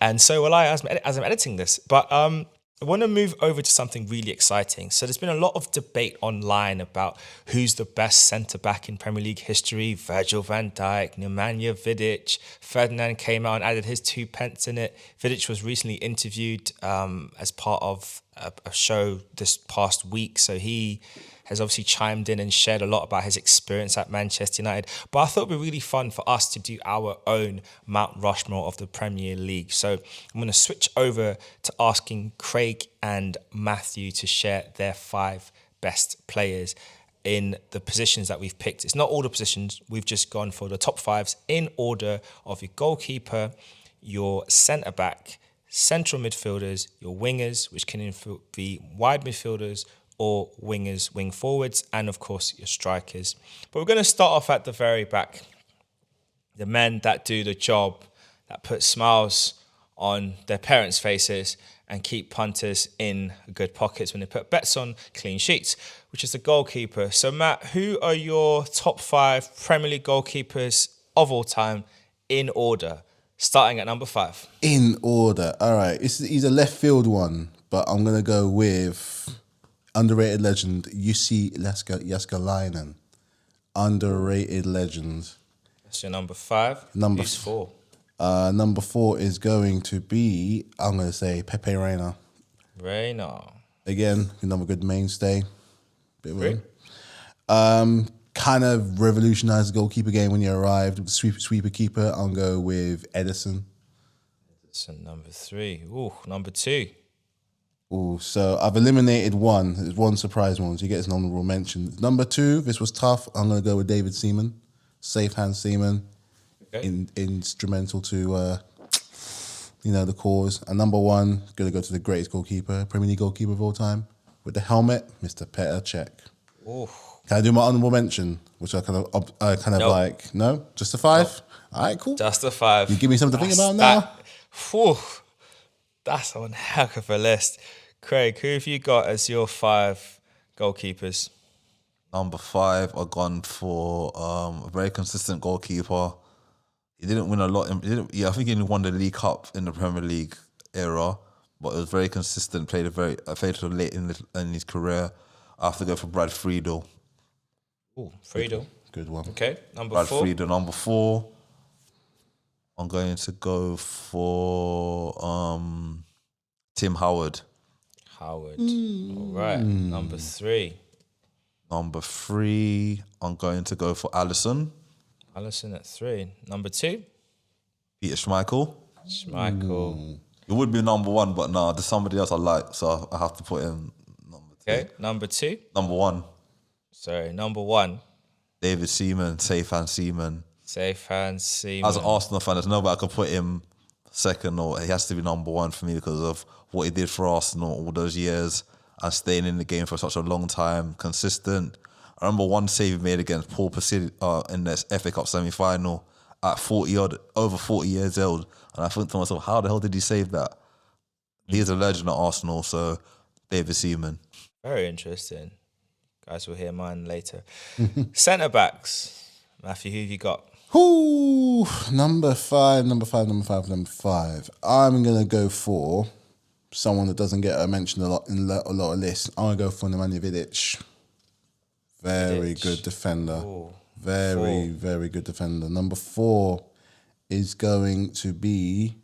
And so will I as I'm editing this. But I want to move over to something really exciting. So there's been a lot of debate online about who's the best centre-back in Premier League history. Virgil van Dijk, Nemanja Vidic. Ferdinand came out and added his 2 pence in it. Vidic was recently interviewed as part of a show this past week. So he has obviously chimed in and shared a lot about his experience at Manchester United. But I thought it would be really fun for us to do our own Mount Rushmore of the Premier League. So I'm going to switch over to asking Craig and Matthew to share their 5 best players in the positions that we've picked. It's not all the positions. We've just gone for the top 5s in order of your goalkeeper, your centre-back, central midfielders, your wingers, which can be wide midfielders, or wingers, wing forwards, and of course your strikers. But we're going to start off at the very back. The men that do the job, that put smiles on their parents' faces and keep punters in good pockets when they put bets on clean sheets, which is the goalkeeper. So Matt, who are your top 5 Premier League goalkeepers of all time in order, starting at number 5? In order. All right. He's a left field one, but I'm going to go with underrated legend, Jussi Jääskeläinen. Underrated legend. That's your number 5. Who's 4? Number 4 is going to be, I'm going to say, Pepe Reina. Reina. Again, another good mainstay. Bit of him. Kind of revolutionised the goalkeeper game when he arrived. With the sweeper keeper, I'll go with Edison. Edison, number 3. Ooh, number 2. Ooh, so I've eliminated one. There's one surprise one, so he gets an honourable mention. Number 2, this was tough. I'm going to go with David Seaman. Safe hand Seaman. Okay. Instrumental to, the cause. And number 1, going to go to the greatest goalkeeper, Premier League goalkeeper of all time. With the helmet, Mr. Petr Cech. Ooh. Can I do my honourable mention? Which I kind of Nope. like. No? Just a 5? Nope. All right, cool. Just a 5. You give me something to think about now? That's one heck of a list. Craig, who have you got as your 5 goalkeepers? Number 5, I've gone for a very consistent goalkeeper. He didn't win a lot. I think he only won the League Cup in the Premier League era, but it was very consistent. Played till late in his career. I have to go for Brad Friedel. Oh, Friedel. Good one. Okay, number Brad 4. Friedel, number 4. I'm going to go for Tim Howard. Howard. All right. Number 3. Number 3, I'm going to go for Alisson. Alisson at 3. Number 2. Peter Schmeichel. Schmeichel. It would be number 1, but no, there's somebody else I like, so I have to put him number 2. Okay, number 2. Number 1. Sorry, number 1. David Seaman, safe hand Seaman. Safe hand Seaman. As an Arsenal fan, there's no way I could put him second, or he has to be number 1 for me because of what he did for Arsenal all those years and staying in the game for such a long time, consistent. I remember one save he made against Paul Pacini in the FA Cup semi-final at over 40 years old, and I think to myself, how the hell did he save that? He's a legend at Arsenal, so David Seaman. Very interesting. Guys will hear mine later. Centre-backs. Matthew, who have you got? Ooh, number 5. I'm going to go for someone that doesn't get mentioned a lot in a lot of lists. I'm going to go for Nemanja Vidic. Very good defender. Ooh, very, 4. very good defender. Number 4 is going to be,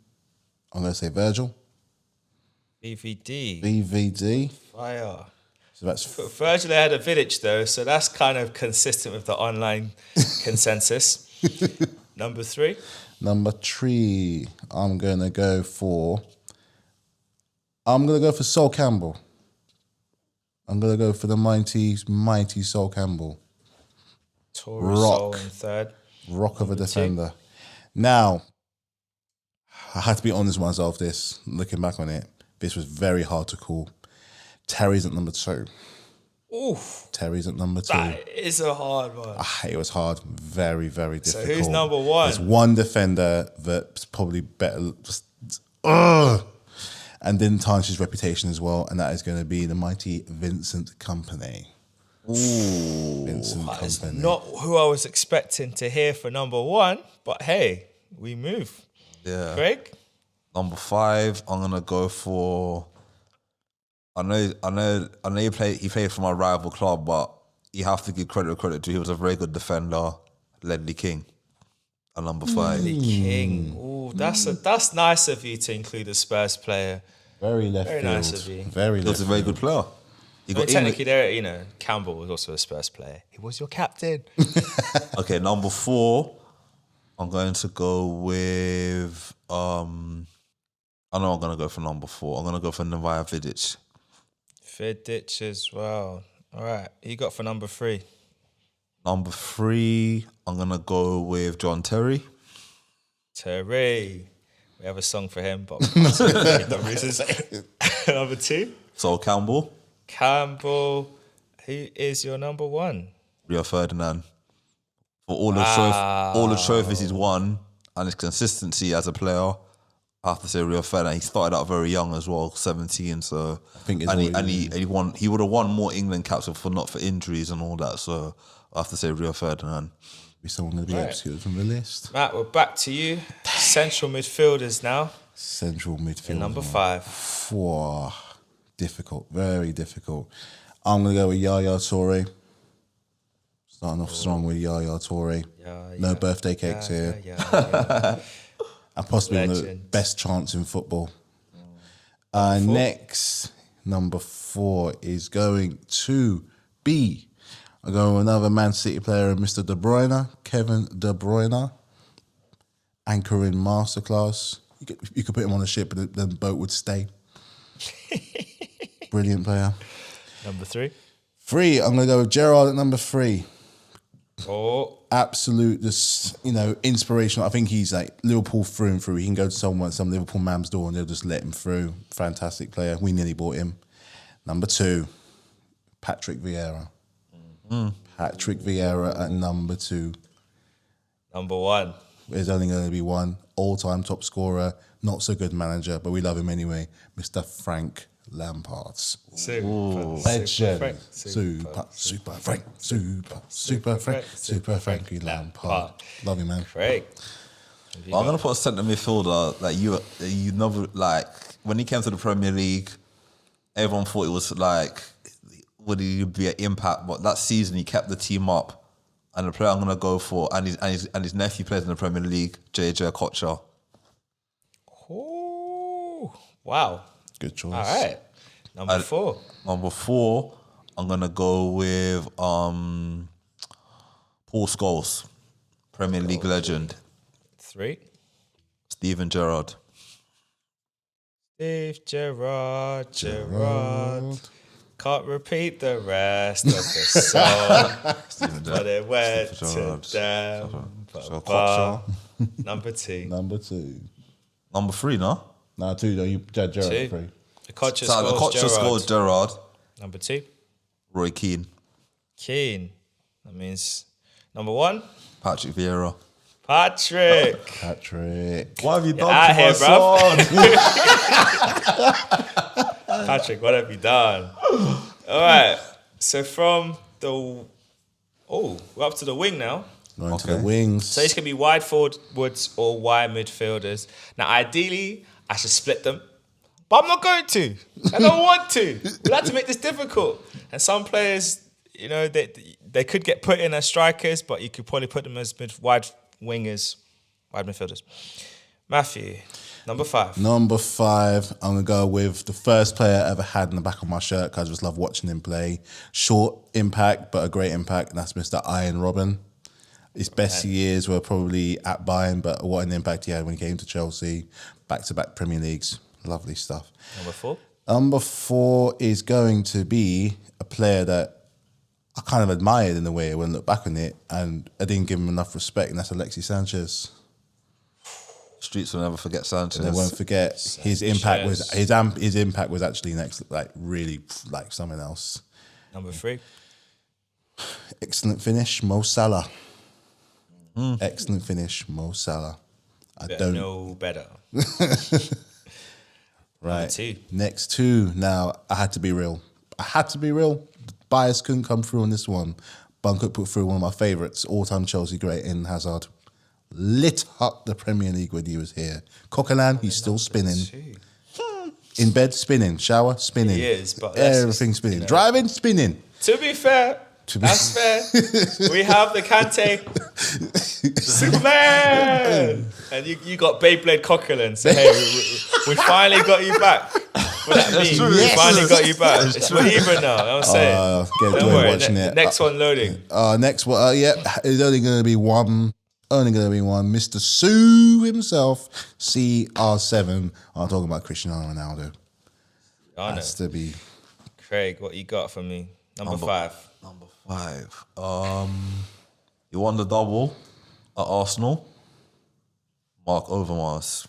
I'm going to say Virgil. VVD. Fire. So that's Virgil had a Vidic though, so that's kind of consistent with the online consensus. Number 3. Number 3. I'm going to go for Sol Campbell. I'm going to go for the mighty Sol Campbell. Torres Sol in 3rd. Rock of a defender. 2. Now, I had to be honest with myself looking back on it. This was very hard to call. Terry's at number 2. Oof. Terry's at number 2. That is a hard one. It was hard. Very, very difficult. So who's number 1? There's one defender that's probably better. And didn't tarnish his reputation as well, and that is going to be the mighty Vincent Kompany. Ooh. Vincent That's Kompany. not who I was expecting to hear for number 1, but hey, we move. Yeah. Craig? Number 5, I'm gonna go for. I know. He played for my rival club, but you have to give credit where credit to. He was a very good defender, Ledley King, at number 5. Ledley King. Ooh, that's nice of you to include a Spurs player. Very left Very field. nice of you. Very He left was a very good player. He I mean, got technically, there, Campbell was also a Spurs player. He was your captain. Okay, number 4, I'm going to go with. I know I'm going to go for number 4. I'm going to go for Nemanja Vidic. Vidic as well. All right. Who you got for number 3? Number 3, I'm going to go with John Terry. Terry. We have a song for him, but number 2, Sol Campbell. Campbell. Who is your number 1? Rio Ferdinand. For all the trophies he's won and his consistency as a player, I have to say Rio Ferdinand. He started out very young as well, 17. So I think he won. He would have won more England caps if not for injuries and all that. So I have to say Rio Ferdinand. Is someone going to be executed from the list? Matt, we're back to you. Central midfielders now. Central midfield. Number 5. 4. Difficult. Very difficult. I'm going to go with Yaya Toure. Starting off strong with Yaya Toure. No birthday cakes here. And possibly one of the best chance in football. Next, number 4 is going to be. I'm going with another Man City player, Mr. De Bruyne, Kevin De Bruyne, anchoring masterclass. You could put him on a ship and the boat would stay. Brilliant player. Number 3. 3, I'm going to go with Gerrard at number 3. Oh. Absolute, inspirational. I think he's like Liverpool through and through. He can go to some Liverpool man's door and they'll just let him through. Fantastic player. We nearly bought him. Number 2, Patrick Vieira. Patrick Vieira at number 2. Number 1. There's only going to be one. All-time top scorer. Not so good manager, but we love him anyway. Mr. Frank Lampard. Legend. Super Frankie Lampard. Love you, man. Craig. I'm gonna put a centre midfielder like you never like when he came to the Premier League, everyone thought it was like would he be an impact, but that season he kept the team up. And the player I'm gonna go for, and his nephew plays in the Premier League, JJ Okocha. Oh, wow. Good choice. All right. Number 4. Number 4, I'm gonna go with Paul Scholes, Premier League legend. 3. Steven Gerrard. Steve Gerrard. Can't repeat the rest of the song. But it went to them. Number 2. Number 2. Number 3, no? No, 2 though. You Gerrard 3. Okocha scored Gerrard. Number 2. Roy Keane. Keane. That means number 1. Patrick Vieira. Patrick. What have you done out to here, my son? Patrick, what have you done? All right. So from the... Oh, we're up to the wing now. Going to the wings. So it's going to be wide forwards or wide midfielders. Now, ideally, I should split them. But I'm not going to. I don't want to. We like to make this difficult. And some players, they could get put in as strikers, but you could probably put them as wide wingers, wide midfielders. Matthew, number 5. Number 5, I'm going to go with the first player I ever had in the back of my shirt because I just love watching him play. Short impact, but a great impact, and that's Mr. Iron Robin. His best years were probably at Bayern, but what an impact he had when he came to Chelsea. Back-to-back Premier Leagues. Lovely stuff. Number 4? Number 4 is going to be a player that I kind of admired in a way when I look back on it, and I didn't give him enough respect, and that's Alexis Sanchez. Streets will never forget Sanchez. They won't forget his impact was his impact was actually next, like really like something else. Number 3? Excellent finish, Mo Salah. Excellent finish, Mo Salah. I don't know better. Right. 2. Next 2. Now I had to be real. Bias couldn't come through on this one. Bunkert put through one of my favourites, all-time Chelsea great, in Hazard. lit up the Premier League when he was here. Coquelin, he's still spinning. In bed, spinning. Shower, spinning. He is, but that's everything just, spinning. Driving, spinning. To be fair, that's fair. We have the Kante Superman, and you got Beyblade Coquelin. So hey, we finally got you back. What that means? true. We Yes. finally got you back. We're even now. I'm saying. Don't worry. Watching it. Next one loading. Next one, it's only going to be one. Only going to be one. Mr. Sue himself, CR7. I'm talking about Cristiano Ronaldo. Has to be. Craig, what you got for me? Number 5. Number 5. He won the double at Arsenal. Mark Overmars.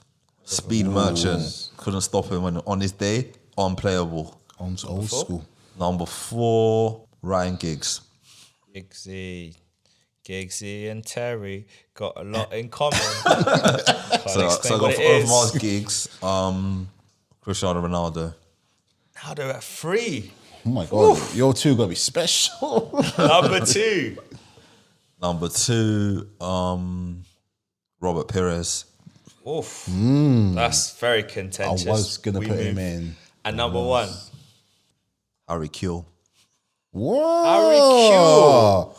Speed merchant. Couldn't stop him on his day. Unplayable. On old school. Number 4, Ryan Giggs. Giggsy and Terry got a lot in common. So I got for Overmars, Giggs, Cristiano Ronaldo. Now they're at 3. Oh my God, your two got to be special. Number 2. Number 2, Robert Pires. Oof. That's very I contentious. was going to We put him move. in. And number 1. Harry Kewell. Whoa. Harry Kewell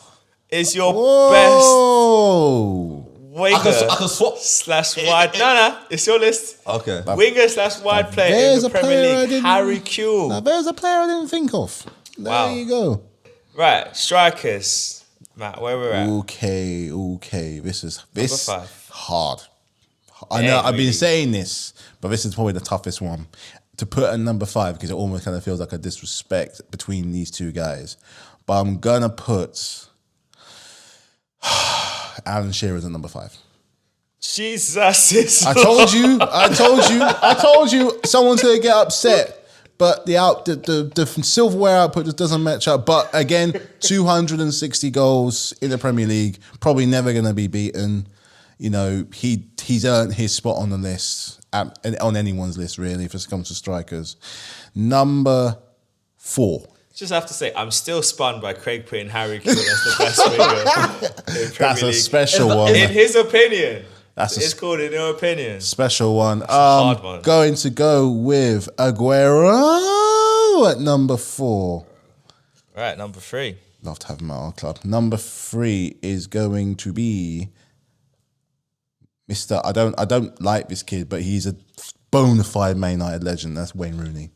is your Whoa. best winger I can swap. slash wide. No, it's your list. Okay. Winger slash wide player in There's the a player Premier I League. didn't- Harry Kewell. Now, there's a player I didn't think of. There Wow. you go. Right, strikers. Matt, where we're at? Okay. This is Number 5. hard. I know I've really. been saying this, but this is probably the toughest one to put at number 5 because it almost kind of feels like a disrespect between these two guys. But I'm gonna put Alan Shearer at number 5. Jesus. I told you someone's gonna get upset. But the silverware output just doesn't match up. But again, 260 goals in the Premier League, probably never going to be beaten. You know, he's earned his spot on the list, on anyone's list really, if it comes to strikers. Number 4. Just have to say, I'm still spun by Craig putting Harry Kewell as the best winger in Premier That's a League. special one. In his opinion. That's It's called in your opinion. Special one. hard one. Going to go with Aguero at number 4. Right, number 3. Love to have him at our club. Number 3 is going to be Mr. I don't like this kid, but he's a bona fide Man United legend. That's Wayne Rooney.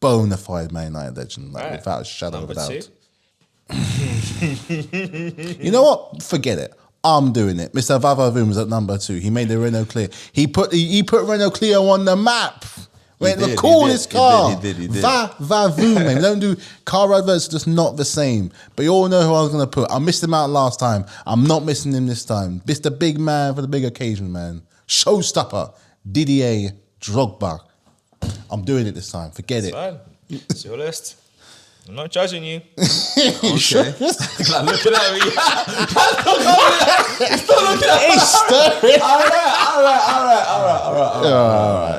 Bona fide Man United legend, like, Right. without a shadow Number of a 2. doubt. You know what? Forget it. I'm doing it. Mr. Vavavoom was at number 2. He made the Renault Clio. He put Renault Clio on the map. Went the coolest car. He did. Vavoom, man. We don't do car adverts, just not the same. But you all know who I was going to put. I missed him out last time. I'm not missing him this time. Mr. Big Man for the big occasion, man. Showstopper. Didier Drogba. I'm doing it this time. Forget it. Fine. It's your list. I'm not judging you. Okay. Like looking at me. He's still looking at me. He's stirring. All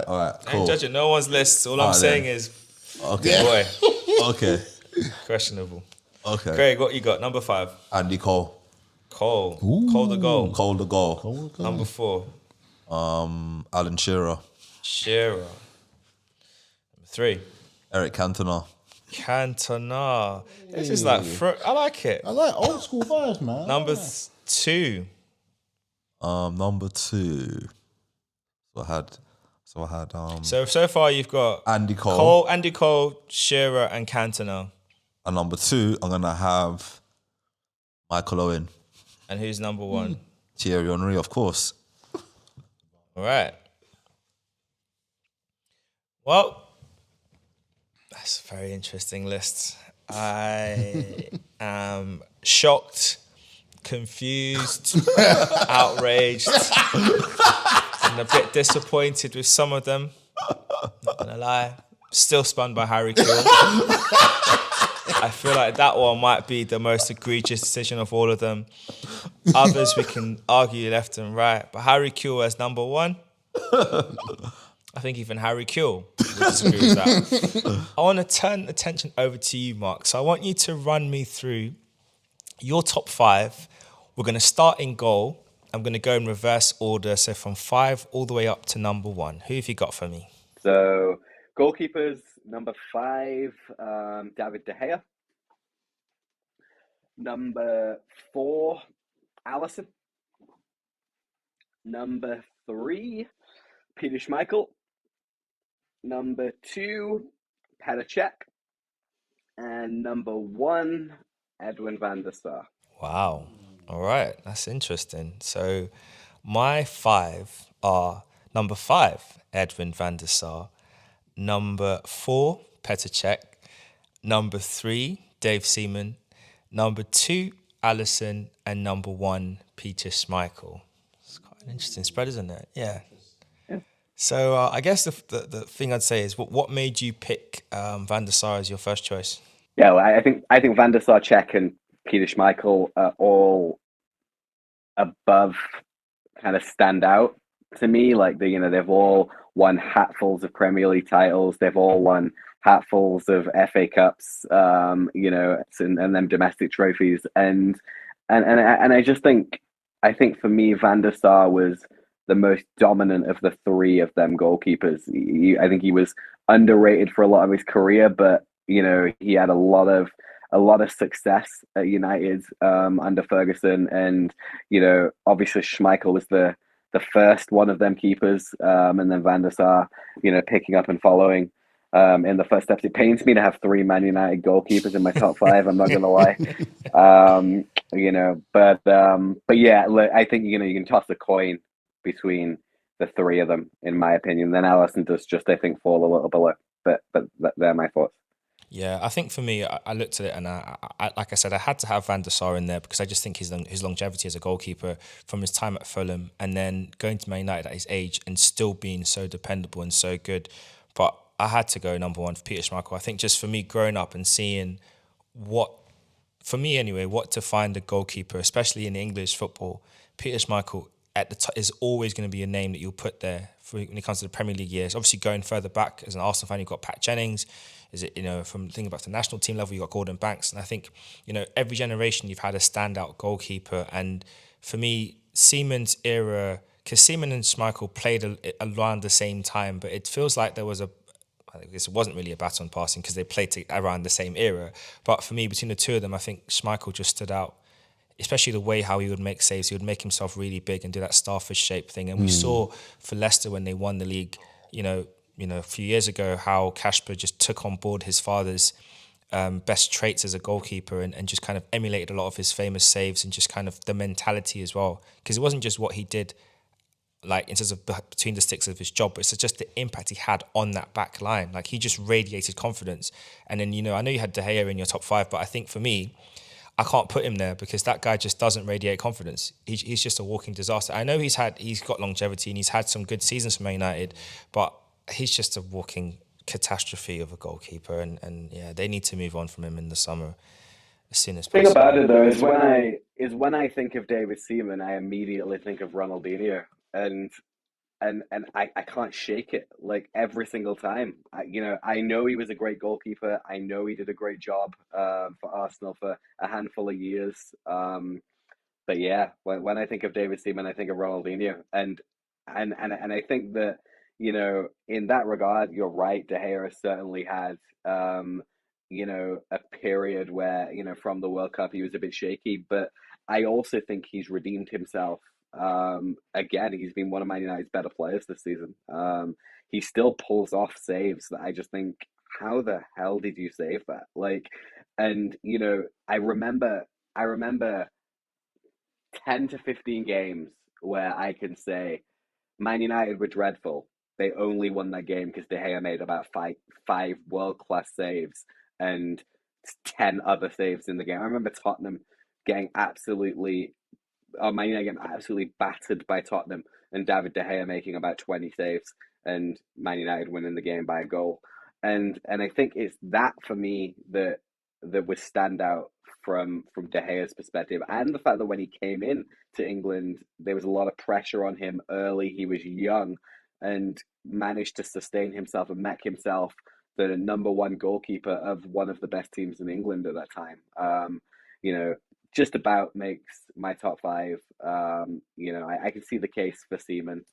right. I ain't Cool. judging no one's list. All I'm Alright, saying then. is, Okay. boy, Okay. questionable. Okay. Craig, what you got? Number 5. Andy Cole. Cole. Cole the goal. Cole the goal. Number 4. Alan Shearer. Shearer. Number 3. Eric Cantona. Cantona. This is like, I like it. I like old school vibes, man. Number 2. Number 2. So I had So far you've got Andy Cole. Andy Cole, Shearer, and Cantona. And number 2, I'm gonna have Michael Owen. And who's number 1? Thierry Henry, of course. All right. Well, that's a very interesting list. I am shocked, confused, outraged, and a bit disappointed with some of them. Not gonna lie. Still spun by Harry Kewell. I feel like that one might be the most egregious decision of all of them. Others we can argue left and right, but Harry Kewell as number 1. I think even Harry Kewell would disagree with that. I want to turn attention over to you, Mark. So I want you to run me through your top 5. We're going to start in goal, I'm going to go in reverse order. So from 5 all the way up to number 1. Who have you got for me? So goalkeepers, number 5, David De Gea. Number 4, Allison. Number 3, Peter Schmeichel. Number 2, Petr Cech. And number 1, Edwin van der Sar. Wow. All right. That's interesting. So my 5 are number 5, Edwin van der Sar. Number 4, Petr Cech. Number 3, Dave Seaman. Number 2, Allison. And number 1, Peter Schmeichel. It's quite an interesting spread, isn't it? Yeah. So I guess the thing I'd say is, what made you pick Van der Sar as your first choice? Yeah, well, I think Van der Sar, Cech, and Peter Schmeichel are all above kind of stand out to me. Like they've all won hatfuls of Premier League titles. They've all won hatfuls of FA Cups. And them domestic trophies. And I just think for me, Van der Sar was the most dominant of the 3 of them goalkeepers. I think he was underrated for a lot of his career, but he had a lot of success at United under Ferguson, and obviously Schmeichel was the first one of them keepers, and then Van der Sar, picking up and following in the first steps. It pains me to have 3 Man United goalkeepers in my top 5. I'm not gonna lie, but yeah, look, I think you can toss a coin between the 3 of them, in my opinion. Then Allison does just, I think, fall a little below, but they're my thoughts. Yeah, I think for me, I looked at it and I like I said, I had to have Van der Sar in there because I just think his longevity as a goalkeeper from his time at Fulham and then going to Man United at his age and still being so dependable and so good. But I had to go number 1 for Peter Schmeichel. I think just for me growing up and seeing for me anyway, what to find a goalkeeper, especially in English football, Peter Schmeichel at the is always going to be a name that you'll put there when it comes to the Premier League years. Obviously, going further back as an Arsenal fan, you've got Pat Jennings. Is it from thinking about the national team level, you've got Gordon Banks, and I think every generation you've had a standout goalkeeper. And for me, Seaman's era, because Seaman and Schmeichel played around the same time, but it feels like there was I guess it wasn't really a baton passing because they played around the same era. But for me, between the 2 of them, I think Schmeichel just stood out, especially the way how he would make saves. He would make himself really big and do that starfish shape thing. And we saw for Leicester when they won the league, a few years ago, how Kasper just took on board his father's best traits as a goalkeeper and just kind of emulated a lot of his famous saves and just kind of the mentality as well. Because it wasn't just what he did, like in terms of between the sticks of his job, but it's just the impact he had on that back line. Like he just radiated confidence. And then, I know you had De Gea in your top 5, but I think for me, I can't put him there because that guy just doesn't radiate confidence. He's just a walking disaster. I know he's got longevity and he's had some good seasons for Man United, but he's just a walking catastrophe of a goalkeeper. And yeah, they need to move on from him in the summer as soon as possible. The thing about it though is when I think of David Seaman, I immediately think of Ronaldinho, and I can't shake it like every single time. I know he was a great goalkeeper. I know he did a great job for Arsenal for a handful of years. But yeah, when I think of David Seaman, I think of Ronaldinho, and I think that in that regard, you're right. De Gea has certainly had a period where from the World Cup he was a bit shaky, but I also think he's redeemed himself. Again, he's been one of Man United's better players this season. He still pulls off saves that I just think, how the hell did you save that? Like, and I remember 10 to 15 games where I can say Man United were dreadful. They only won that game because De Gea made about five world-class saves and 10 other saves in the game. I remember Tottenham getting absolutely Man United getting absolutely battered by Tottenham and David De Gea making about 20 saves and Man United winning the game by a goal. And I think it's that for me that would stand out from De Gea's perspective, and the fact that when he came in to England, there was a lot of pressure on him early. He was young and managed to sustain himself and make himself the number 1 goalkeeper of one of the best teams in England at that time. just about makes my top five. I can see the case for Seaman.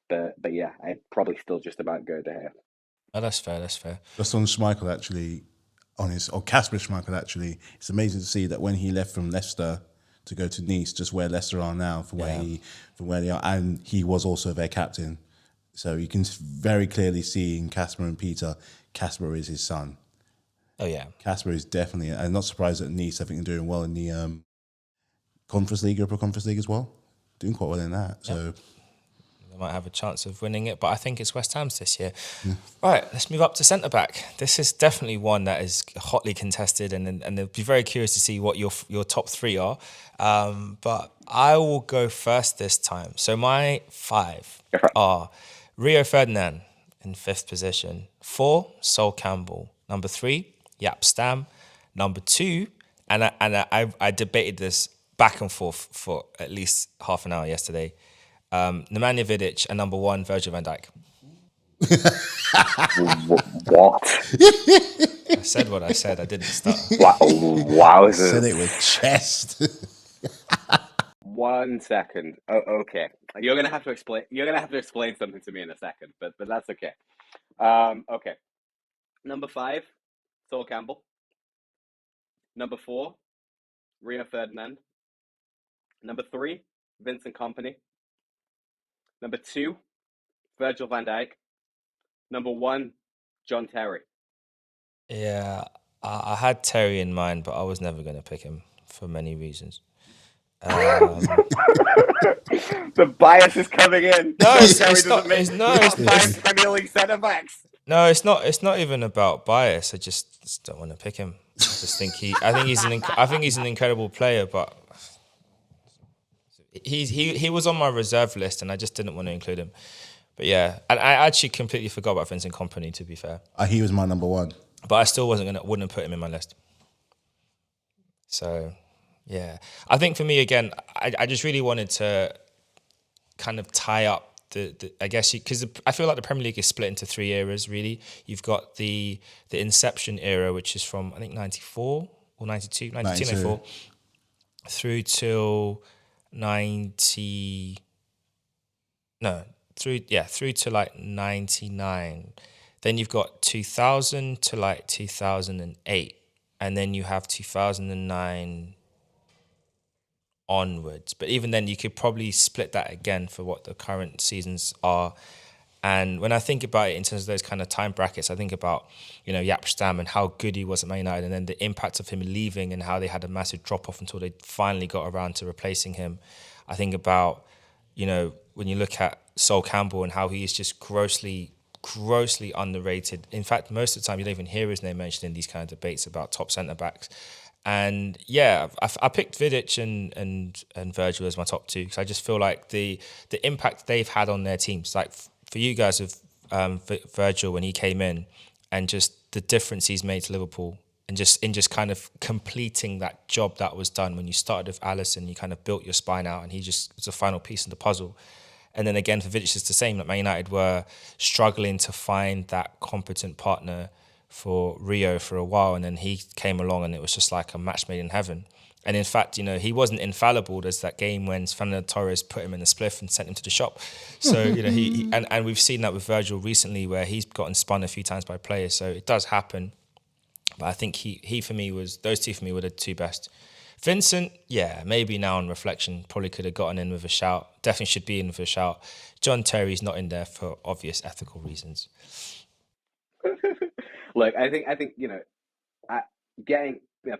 But yeah, I'd probably still just about go De Gea. Oh, that's fair. That's fair. Just on Schmeichel, actually, Casper Schmeichel, actually, it's amazing to see that when he left from Leicester to go to Nice, just where Leicester are now, from where they are, and he was also their captain. So you can very clearly see in Casper and Peter, Casper is his son. Oh yeah, Casper is definitely. I'm not surprised at Nice. I think they're doing well in the Conference League, Europa Conference League as well. Doing quite well in that. So. They might have a chance of winning it, but I think it's West Ham's this year. Right, let's move up to centre-back. This is definitely one that is hotly contested, and I'll be very curious to see what your top three are. But I will go first this time. So my five are Rio Ferdinand in 5th position. 4, Sol Campbell. Number 3, Jaap Stam. Number 2, and I debated this back and forth for at least half an hour yesterday. Nemanja Vidic, and number 1, Virgil van Dijk. What? I said what I said. I didn't start. Wow. Said it with chest. 1 second. Oh, okay. You're gonna have to explain. You're gonna have to explain something to me in a second, but that's okay. Okay. Number 5, Sol Campbell. Number 4, Rio Ferdinand. Number 3, Vincent Kompany. Number 2, Virgil van Dijk. Number 1, John Terry. Yeah, I had Terry in mind, but I was never going to pick him for many reasons. The bias is coming in. No, John it's Terry not. doesn't make No, it's Premier League centre backs. no, it's not. It's not even about bias. I just don't want to pick him. I just think I think he's an incredible player, but he was on my reserve list, and I just didn't want to include him. But yeah, and I actually completely forgot about Vincent Kompany, to be fair. He was my number 1. But I still wouldn't put him in my list. So, yeah. I think for me, again, I just really wanted to kind of tie up I guess, because I feel like the Premier League is split into 3 eras, really. You've got the Inception era, which is from, I think, 94 or 92, 94, through till 90... No, through to like 99. Then you've got 2000 to like 2008, and then you have 2009 onwards. But even then, you could probably split that again for what the current seasons are. And when I think about it in terms of those kind of time brackets, I think about, Jaap Stam and how good he was at Man United, and then the impact of him leaving and how they had a massive drop off until they finally got around to replacing him. I think about, when you look at Sol Campbell and how he is just grossly underrated. In fact, most of the time you don't even hear his name mentioned in these kind of debates about top centre backs. And yeah, I picked Vidic and Virgil as my top 2 because I just feel like the impact they've had on their teams. Like for you guys with Virgil when he came in, and just the difference he's made to Liverpool, and just kind of completing that job that was done when you started with Alisson, you kind of built your spine out, and he just was a final piece in the puzzle. And then again, for Vidic, it's the same. Like Man United were struggling to find that competent partner for Rio for a while, and then he came along, and it was just like a match made in heaven. And in fact, he wasn't infallible. There's that game when Fernando Torres put him in a spliff and sent him to the shop. So he and we've seen that with Virgil recently, where he's gotten spun a few times by players. So it does happen. But I think he for me those 2 for me were the 2 best. Vincent, yeah, maybe now on reflection, probably could have gotten in with a shout. Definitely should be in with a shout. John Terry's not in there for obvious ethical reasons. Look, I think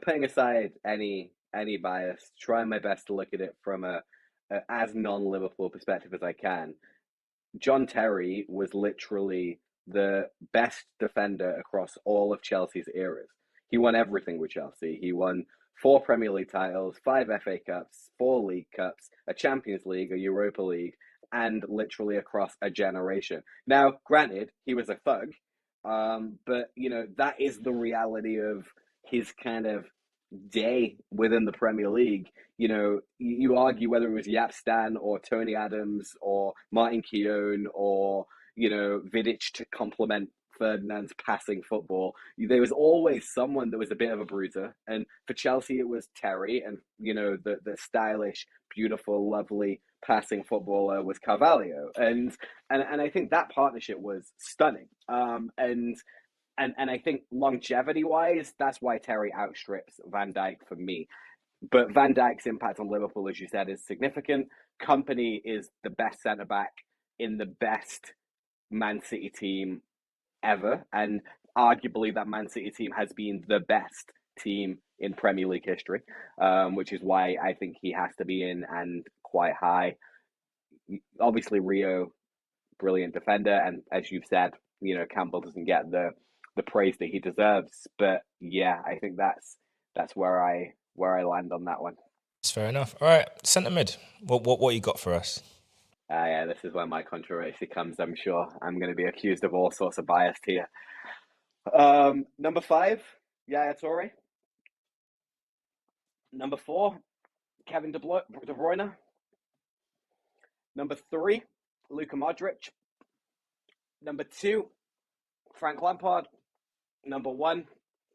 putting aside any bias, trying my best to look at it from a as non-Liverpool perspective as I can. John Terry was literally the best defender across all of Chelsea's eras. He won everything with Chelsea. He won 4 Premier League titles, 5 FA Cups, 4 League Cups, a Champions League, a Europa League, and literally across a generation. Now, granted, he was a thug, but that is the reality of his kind of day within the Premier League. You argue whether it was Jaap Stam or Tony Adams or Martin Keown or Vidic to complement Ferdinand's passing football. There was always someone that was a bit of a bruiser, and for Chelsea it was Terry, and the stylish, beautiful, lovely passing footballer was Carvalho, and I think that partnership was stunning. And I think longevity wise, that's why Terry outstrips Van Dijk for me. But Van Dijk's impact on Liverpool, as you said, is significant. Company is the best centre back in the best Man City team ever, and arguably that Man City team has been the best team in Premier League history, which is why I think he has to be in and quite high. Obviously, Rio, brilliant defender, and as you've said, Campbell doesn't get the praise that he deserves. But yeah, I think that's where I land on that one. It's fair enough. All right, centre mid. What you got for us? Yeah, this is where my controversy comes. I'm sure I'm going to be accused of all sorts of bias here. Number 5, Yaya Toure. Number 4, Kevin De Bruyne. Number 3, Luka Modric. Number 2, Frank Lampard. Number 1,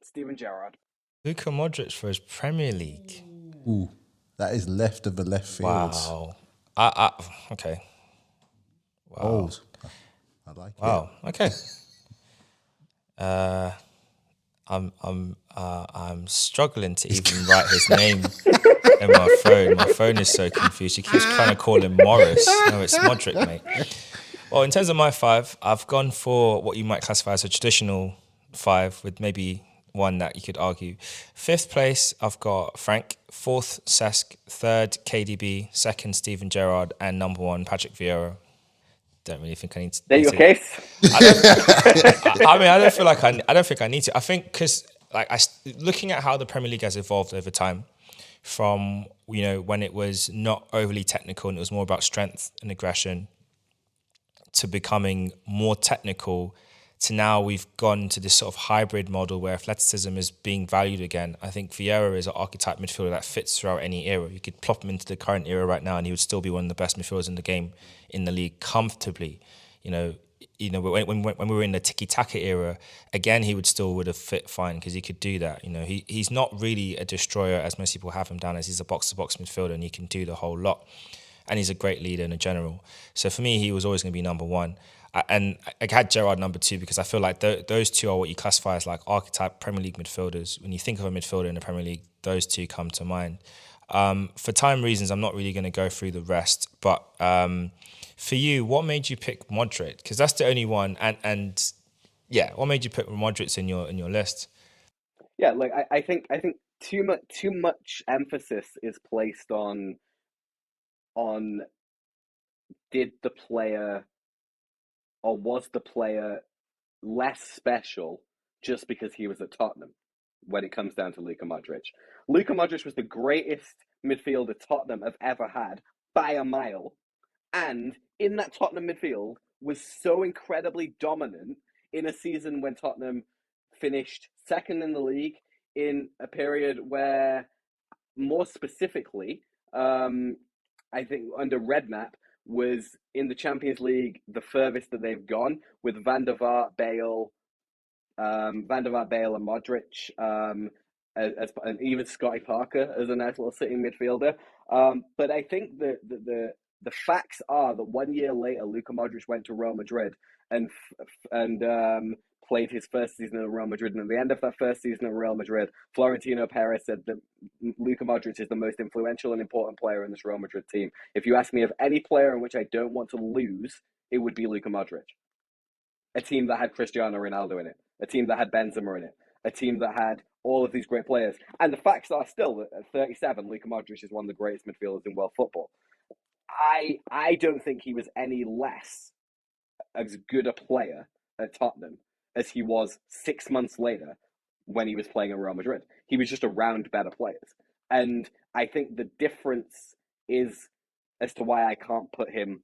Steven Gerrard. Luka Modric for his Premier League. Ooh, that is left of the left field. Wow. Okay. Wow. Bold. I like it. Wow. Okay. I'm struggling to even write his name in my phone. My phone is so confused. She keeps trying to call him Morris. No, it's Modric, mate. Well, in terms of my 5, I've gone for what you might classify as a traditional 5 with maybe one that you could argue. 5th place, I've got Frank. 4th, Cesc. 3rd, KDB. 2nd, Steven Gerrard. And number 1, Patrick Vieira. Don't really think I need to. There your case. I don't feel like I don't think I need to. I think because looking at how the Premier League has evolved over time, from when it was not overly technical and it was more about strength and aggression, to becoming more technical, to now we've gone to this sort of hybrid model where athleticism is being valued again. I think Vieira is an archetype midfielder that fits throughout any era. You could plop him into the current era right now and he would still be one of the best midfielders in the game, in the league, comfortably. When we were in the tiki-taka era, again, he would have fit fine because he could do that. He's not really a destroyer as most people have him down as. He's a box-to-box midfielder and he can do the whole lot. And he's a great leader and a general. So for me, he was always going to be number 1. And I had Gerrard number 2 because I feel like those two are what you classify as like archetype Premier League midfielders. When you think of a midfielder in the Premier League, those two come to mind. For time reasons, I'm not really going to go through the rest. But for you, what made you pick Modric? Because that's the only one. And yeah, what made you put Modric in your list? Yeah, like I think too much emphasis is placed on did the player or was the player less special just because he was at Tottenham when it comes down to Luka Modric. Luka Modric was the greatest midfielder Tottenham have ever had by a mile. And in that Tottenham midfield was so incredibly dominant in a season when Tottenham finished second in the league, in a period where, more specifically, I think under Redknapp, was in the Champions League the furthest that they've gone, with Van der Vaart, Bale, and Modric, and even Scotty Parker as a nice little sitting midfielder. But I think the facts are that 1 year later, Luka Modric went to Real Madrid and played his first season at Real Madrid. And at the end of that first season at Real Madrid, Florentino Perez said that Luka Modric is the most influential and important player in this Real Madrid team. If you ask me of any player in which I don't want to lose, it would be Luka Modric. A team that had Cristiano Ronaldo in it, a team that had Benzema in it, a team that had all of these great players. And the facts are still that at 37, Luka Modric is one of the greatest midfielders in world football. I don't think he was any less as good a player at Tottenham as he was 6 months later when he was playing at Real Madrid. He was just around better players. And I think the difference is, as to why I can't put him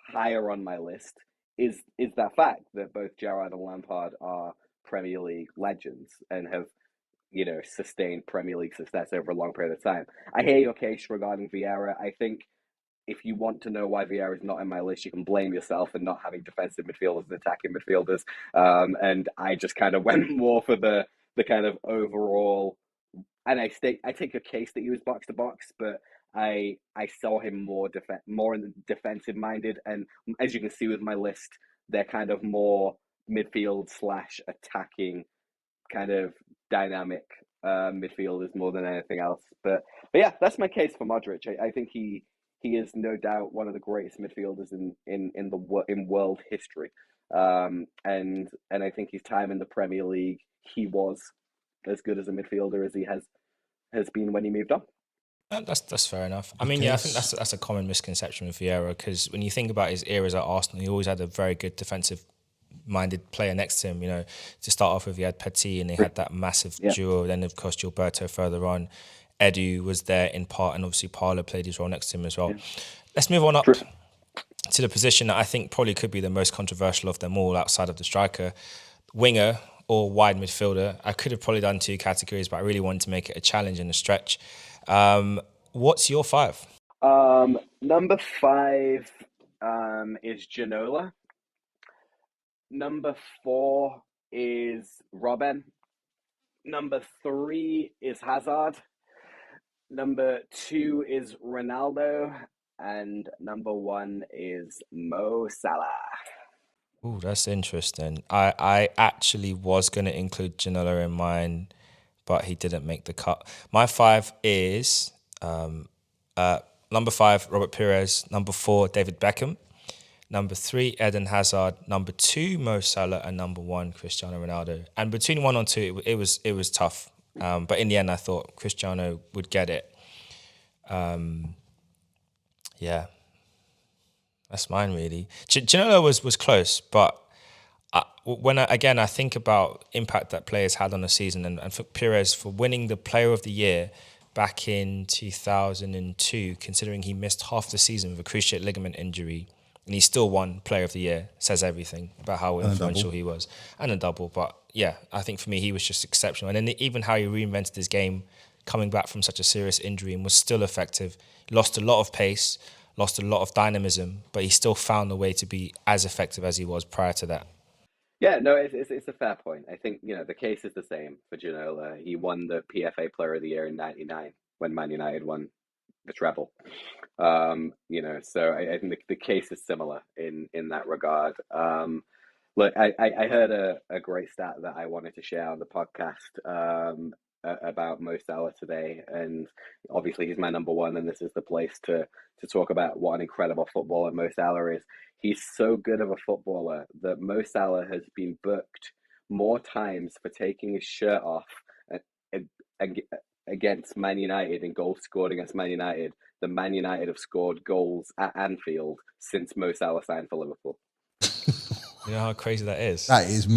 higher on my list, is that fact that both Gerrard and Lampard are Premier League legends and have, sustained Premier League success over a long period of time. I hear your case regarding Vieira. I think if you want to know why Vieira is not in my list, you can blame yourself and not having defensive midfielders and attacking midfielders. And I just kind of went more for the kind of overall. And I take your case that he was box to box, but I saw him more in the defensive minded. And as you can see with my list, they're kind of more midfield / attacking kind of dynamic midfielders more than anything else. But yeah, that's my case for Modric. I think he is no doubt one of the greatest midfielders in world history. And I think his time in the Premier League, he was as good as a midfielder as he has been when he moved on. That's fair enough. I mean, yeah, I think that's a common misconception with Vieira, because when you think about his eras at Arsenal, he always had a very good defensive-minded player next to him. You know, to start off with, he had Petit, and they had that massive duo. Then, of course, Gilberto further on. Edu was there in part, and obviously Parla played his role next to him as well. Yeah. Let's move on up to the position that I think probably could be the most controversial of them all outside of the striker, winger or wide midfielder. I could have probably done 2 categories, but I really wanted to make it a challenge and a stretch. What's your 5? Number 5 is Ginola. Number 4 is Robben. Number 3 is Hazard. Number 2 is Ronaldo. And number 1 is Mo Salah. Ooh, that's interesting. I actually was going to include Ginola in mine, but he didn't make the cut. My 5 is number 5, Robert Pires. Number 4, David Beckham. Number 3, Eden Hazard. Number 2, Mo Salah. And number 1, Cristiano Ronaldo. And between 1 and 2, it was tough. But in the end, I thought Cristiano would get it. Yeah, that's mine really. Ginola was close, but when I think about impact that players had on the season, and for Pires for winning the Player of the Year back in 2002, considering he missed half the season with a cruciate ligament injury, and he still won Player of the Year, says everything about how influential he was. And a double, but yeah, I think for me he was just exceptional. And then even how he reinvented his game, coming back from such a serious injury, and was still effective. He lost a lot of pace, lost a lot of dynamism, but he still found a way to be as effective as he was prior to that. Yeah, no, it's a fair point. I think, the case is the same for Ginola. He won the PFA Player of the Year in '99 when Man United won the treble. So I think the case is similar in that regard. Look, I heard a great stat that I wanted to share on the podcast about Mo Salah today, and obviously he's my number 1, and this is the place to talk about what an incredible footballer Mo Salah is. He's so good of a footballer that Mo Salah has been booked more times for taking his shirt off against Man United and goals scored against Man United than Man United have scored goals at Anfield since Mo Salah signed for Liverpool. You know how crazy that is? That is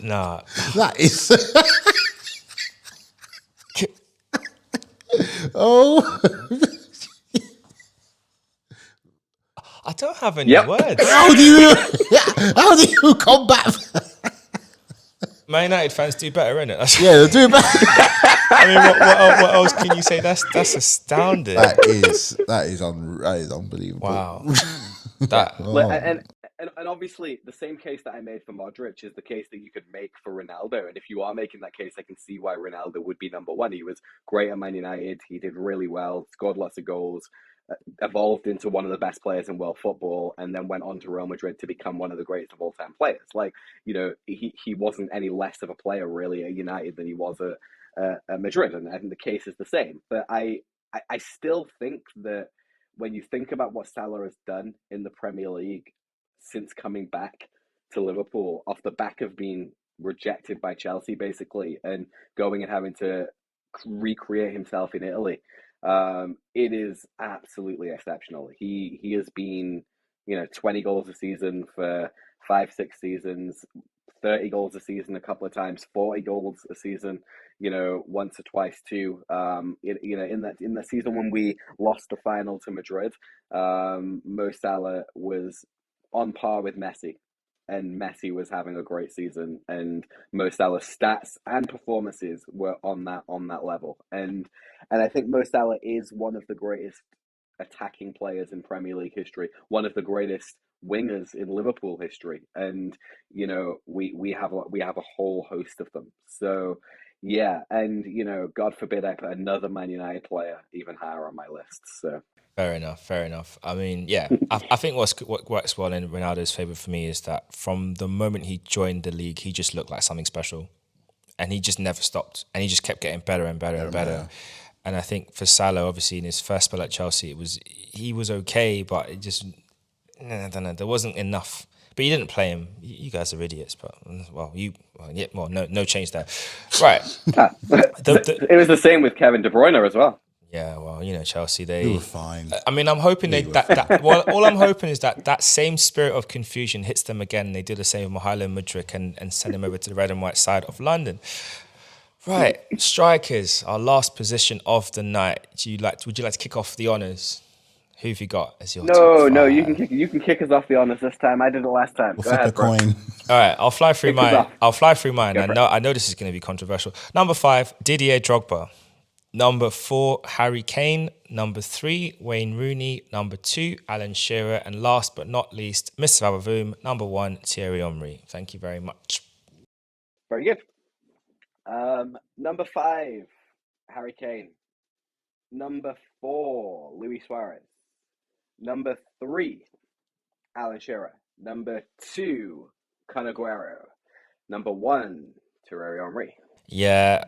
Nah. That is. Oh. I don't have any words. How do you combat? Man United fans do better, innit? Yeah, they do better. I mean, what else can you say? That's astounding. That is unbelievable. Wow. And obviously, the same case that I made for Modric is the case that you could make for Ronaldo. And if you are making that case, I can see why Ronaldo would be number 1. He was great at Man United. He did really well, scored lots of goals, evolved into one of the best players in world football, and then went on to Real Madrid to become one of the greatest of all time players. Like, he wasn't any less of a player really at United than he was at Madrid. And I think the case is the same. But I still think that when you think about what Salah has done in the Premier League since coming back to Liverpool off the back of being rejected by Chelsea, basically, and going and having to recreate himself in Italy, it is absolutely exceptional. He has been, 20 goals a season for 5-6 seasons, 30 goals a season a couple of times, 40 goals a season, once or twice too. In the season when we lost the final to Madrid, Mo Salah was on par with Messi and Messi was having a great season, and Mo Salah's stats and performances were on that level. And I think Mo Salah is one of the greatest attacking players in Premier League history, one of the greatest wingers in Liverpool history, and we have a whole host of them. So yeah, and God forbid I put another Man United player even higher on my list. So Fair enough. Fair enough. I mean, yeah, I think what works well in Ronaldo's favor for me is that from the moment he joined the league, he just looked like something special, and he just never stopped, and he just kept getting better and better and better. And I think for Salah, obviously in his first spell at Chelsea, he was okay, but it just I don't know, there wasn't enough. But you didn't play him. You guys are idiots. But no change there. Right. it was the same with Kevin De Bruyne as well. Yeah, well, Chelsea, You were fine. I mean, I'm hoping all I'm hoping is that same spirit of confusion hits them again. They do the same with Mihajlo Mudryk and send him over to the red and white side of London. Right, strikers, our last position of the night. Would you like to kick off the honours? Who have you got as your top five? No, you can kick us off the honors this time. I did it last time. We'll Go flip ahead, a bro. coin. All right, I'll fly through Kick us mine. off. I'll fly through mine. Go for it. I know this is going to be controversial. Number 5, Didier Drogba. Number 4, Harry Kane. Number 3, Wayne Rooney. Number 2, Alan Shearer. And last but not least, Mr. Vavavoom. Number 1, Thierry Henry. Thank you very much. Very good. Number 5, Harry Kane. Number 4, Luis Suarez. Number 3, Alan Shearer. Number 2, Kun Aguero. Number 1, Thierry Henry. Yeah.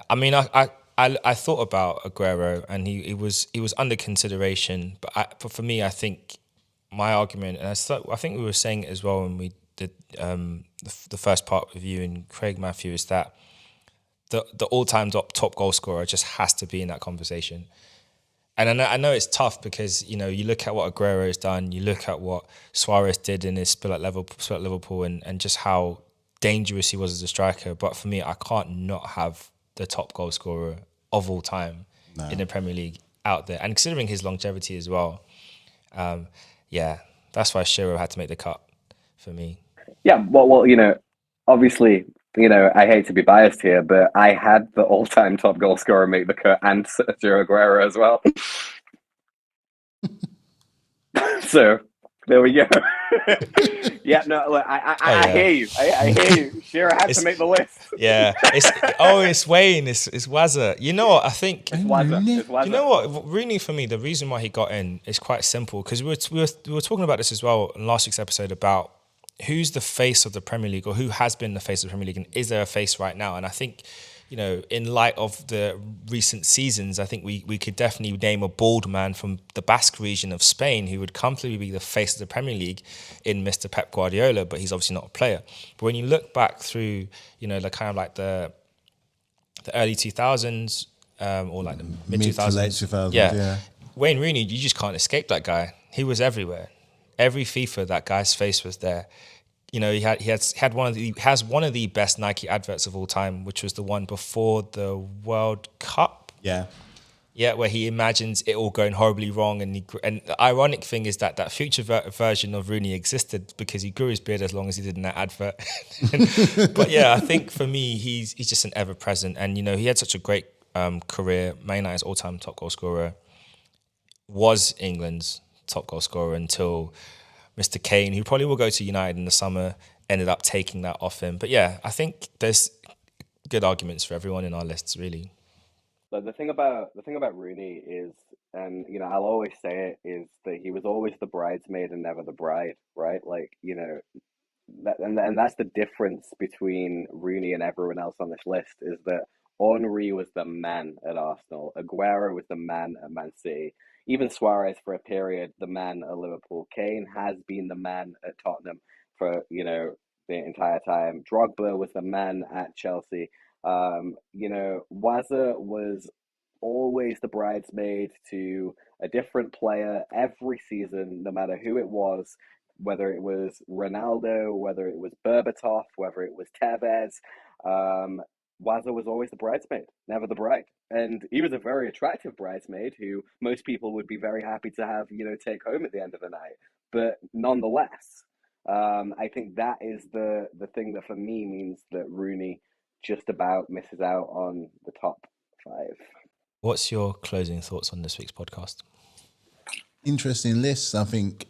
I mean, I thought about Aguero, and he was under consideration. But for me, I think my argument, and I think we were saying it as well when we did the first part with you and Craig Matthew, is that the all-time top goal scorer just has to be in that conversation. And I know it's tough because you look at what Aguero has done, you look at what Suarez did in his spell at Liverpool, and just how dangerous he was as a striker. But for me, I can't not have the top goal scorer of all time in the Premier League out there. And considering his longevity as well, that's why Shearer had to make the cut for me. Yeah, well, obviously, I hate to be biased here, but I had the all-time top goal scorer make the cut and Sergio Aguero as well. So there we go. Yeah, no, look, I hear you. I hear you. Shearer had to make the list. Yeah, it's Wayne, it's Wazza. You know what? I think It's Wazza. you know what? Rooney for me, the reason why he got in is quite simple because we were talking about this as well in last week's episode about who's the face of the Premier League or who has been the face of the Premier League, and is there a face right now? And I think, in light of the recent seasons, I think we could definitely name a bald man from the Basque region of Spain who would comfortably be the face of the Premier League in Mr. Pep Guardiola, but he's obviously not a player. But when you look back through, the kind of like the early 2000s or like the mid 2000s, to late 2000s, yeah. Wayne Rooney, you just can't escape that guy. He was everywhere. Every FIFA, that guy's face was there. He has one of the best Nike adverts of all time, which was the one before the World Cup. Yeah. Yeah, where he imagines it all going horribly wrong, and the ironic thing is that future version of Rooney existed because he grew his beard as long as he did in that advert. But yeah, I think for me, he's just an ever present, and he had such a great career. Man United's all-time top goal scorer, was England's top goal scorer until Mr. Kane, who probably will go to United in the summer, ended up taking that off him. But yeah, I think there's good arguments for everyone in our lists, really. But the thing about Rooney is, and I'll always say it, is that he was always the bridesmaid and never the bride, right? Like and that's the difference between Rooney and everyone else on this list, is that Henry was the man at Arsenal, Aguero was the man at Man City, even Suarez for a period, the man at Liverpool. Kane has been the man at Tottenham for the entire time. Drogba was the man at Chelsea. Wazza was always the bridesmaid to a different player every season, no matter who it was, whether it was Ronaldo, whether it was Berbatov, whether it was Tevez. Wazza was always the bridesmaid, never the bride. And he was a very attractive bridesmaid who most people would be very happy to have, take home at the end of the night. But nonetheless, I think that is the thing that for me means that Rooney just about misses out on the top 5. What's your closing thoughts on this week's podcast? Interesting lists. I think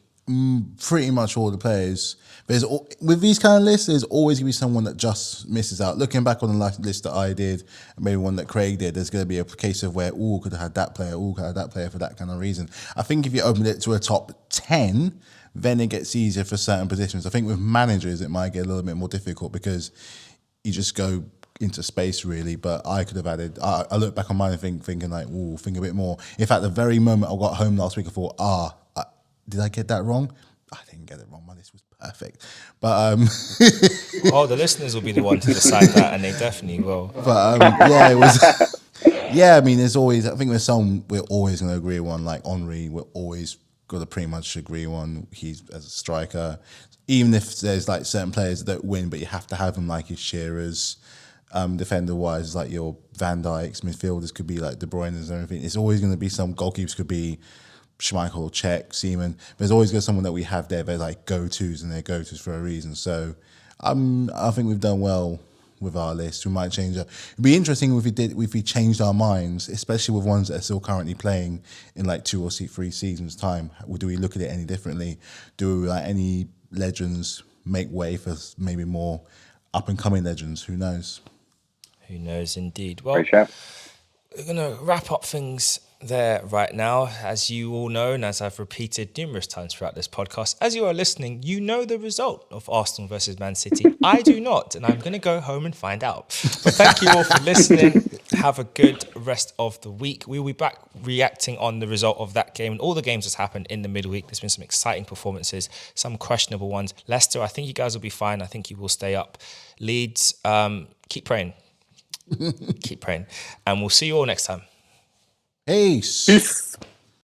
pretty much all the players. With these kind of lists, there's always going to be someone that just misses out. Looking back on the last list that I did, and maybe one that Craig did, there's going to be a case of where, could have had that player, could have had that player for that kind of reason. I think if you open it to a top 10, then it gets easier for certain positions. I think with managers, it might get a little bit more difficult because you just go into space really, but I could have added. I look back on mine and thinking like, think a bit more. In fact, the very moment I got home last week, I thought, did I get that wrong? I didn't get it wrong. My list was perfect, but the listeners will be the ones to decide that, and they definitely will. But yeah, it was. Yeah, I mean, there's always. I think there's some we're always going to agree on. Like Henry, we're always going to pretty much agree on. He's as a striker, even if there's like certain players that win, but you have to have them like his Shearers. Defender wise, like your Van Dijks, midfielders could be like De Bruyne's and everything. It's always going to be some goalkeepers could be Schmeichel, Czech, Seaman. There's always going to be someone that we have there. They're like go-tos and they're go-tos for a reason. So I think we've done well with our list. We might change it. It'd be interesting if we changed our minds, especially with ones that are still currently playing in like 2 or 3 seasons time. Do we look at it any differently? Do like any legends make way for maybe more up and coming legends? Who knows? Who knows, indeed. Well, Great shout. we're going to wrap up things there right now. As you all know, and as I've repeated numerous times throughout this podcast, as you are listening, you know the result of Arsenal versus Man City. I do not, and I'm going to go home and find out. But thank you all for listening. Have a good rest of the week. We will be back reacting on the result of that game and all the games that's happened in the midweek. There's been some exciting performances, some questionable ones. Leicester, I think you guys will be fine. I think you will stay up. Leeds, keep praying. Keep praying. And we'll see you all next time. Peace. Peace.